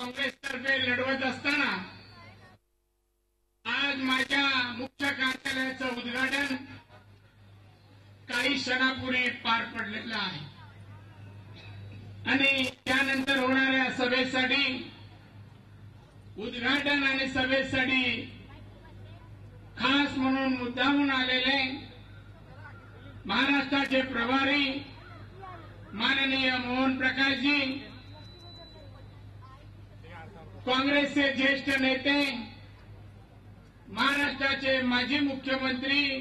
काँग्रेसतर्फे लढवत असताना आज माझ्या मुख्य कार्यालयाचं उद्घाटन काही क्षणापूर्वी पार पडलेलं आहे आणि त्यानंतर होणाऱ्या सभेसाठी उद्घाटन आणि सभेसाठी खास म्हणून मुद्दामून आलेले महाराष्ट्राचे प्रभारी माननीय मोहन प्रकाशजी, काँग्रेसचे ज्येष्ठ नेते, महाराष्ट्राचे माजी मुख्यमंत्री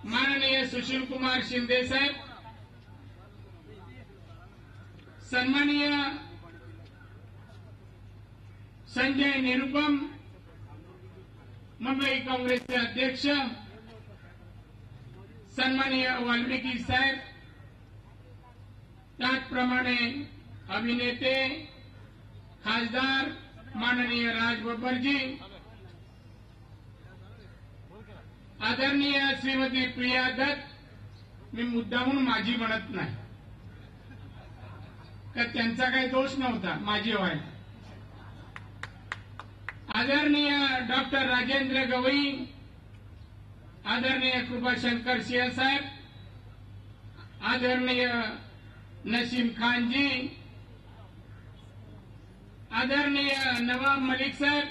माननीय सुशीलकुमार शिंदे साहेब, सन्माननीय संजय निरुपम, मुंबई काँग्रेसचे अध्यक्ष सन्माननीय वाल्मिकी साहेब, त्याचप्रमाणे अभिनेते खासदार माननीय राज बब्बरजी, आदरणीय श्रीमती प्रिया दत्त, मी मुद्दामून माझी म्हणत नाही का त्यांचा काही दोष नव्हता माझी व्हायला, आदरणीय डॉक्टर राजेंद्र गवई, आदरणीय कृपाशंकर सिंह साहेब, आदरणीय नसीम खान जी, आदरणीय नवाब मलिक साहेब,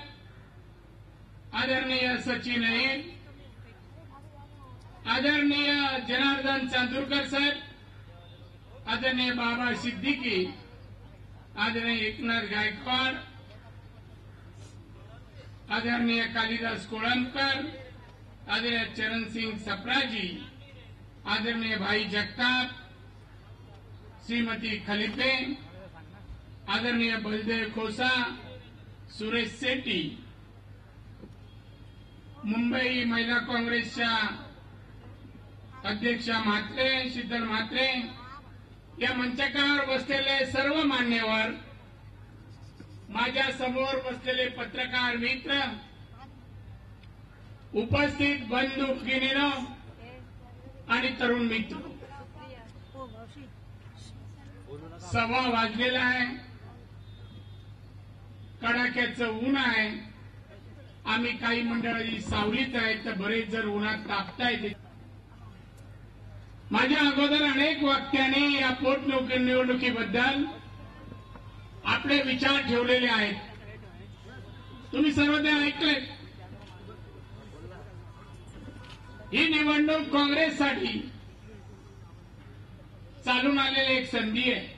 आदरणीय सचिन अहिर, आदरणीय जनार्दन चांदूरकर साहेब, आदरणीय बाबा सिद्दीकी, आदरणीय एकनाथ गायकवाड, आदरणीय कालिदास कोळंबकर, आदरणीय चरण सिंह सप्राजी, आदरणीय भाई जगताप, श्रीमती खलिफे, आदरणीय बलदेव खोसा, सुरेश सेठी, मुंबई महिला काँग्रेसच्या अध्यक्षा म्हात्रे, शीतल म्हात्रे, या मंचकावर बसलेले सर्व मान्यवर, माझ्या समोर बसलेले पत्रकार मित्र, उपस्थित बंधू भगिनीनो आणि तरुण मित्र, 1:15 वाजलेला आहे, कडाक्याचं ऊन आहे, आम्ही काही मंडळी सावलीत आहेत तर बरेच जर उन्हात तापतायत. माझ्या अगोदर अनेक वक्त्यांनी या पोटनिवडणुकीबद्दल आपले विचार ठेवलेले आहेत. तुम्ही सर्व ते ऐकले. ही निवडणूक काँग्रेससाठी चालून आलेली एक संधी आहे,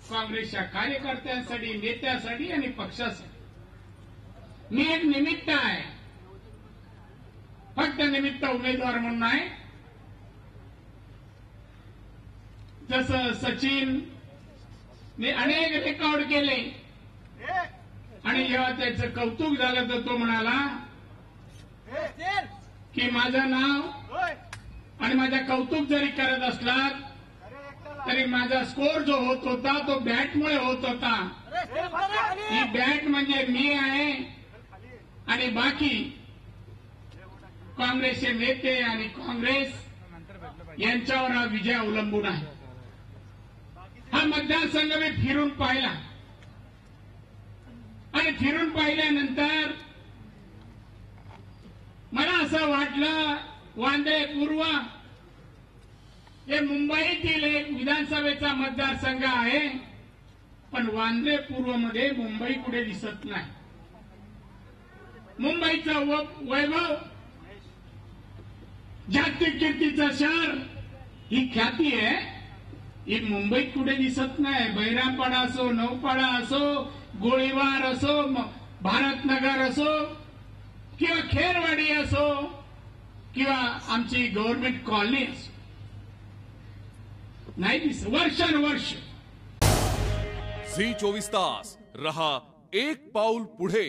काँग्रेसच्या कार्यकर्त्यांसाठी, नेत्यासाठी आणि पक्षासाठी. मी एक निमित्त आहे, फक्त निमित्त उमेदवार म्हणून आहे. जसं सचिन ने अनेक रेकॉर्ड केले आणि जेव्हा त्याचं कौतुक झालं तर तो म्हणाला की माझं नाव आणि माझं कौतुक जरी करत असला तरी माझा स्कोर जो होत होता तो बॅटमुळे होत होता. ही बॅट म्हणजे मी आहे आणि बाकी काँग्रेसचे नेते आणि काँग्रेस यांच्यावर हा विजय अवलंबून आहे. हा मतदारसंघ मी फिरून पाहिला आणि फिरून पाहिल्यानंतर मला असं वाटलं वांद्रे पूर्व हे मुंबईतील एक विधानसभेचा मतदारसंघ आहे, पण वांद्रे पूर्वमध्ये मुंबई कुठे दिसत नाही. मुंबईचं वैभव, जागतिक कीर्तीचं शहर, ही ख्याती आहे, ही मुंबईत कुठे दिसत नाही. बहिरामपाडा असो, नौपाडा असो, गोळीबार असो, भारतनगर असो किंवा खेरवाडी असो किंवा आमची गव्हर्नमेंट कॉलनी असो, नाही दिसत वर्षानुवर्ष. झी 24 तास रहा एक पाऊल पुढे.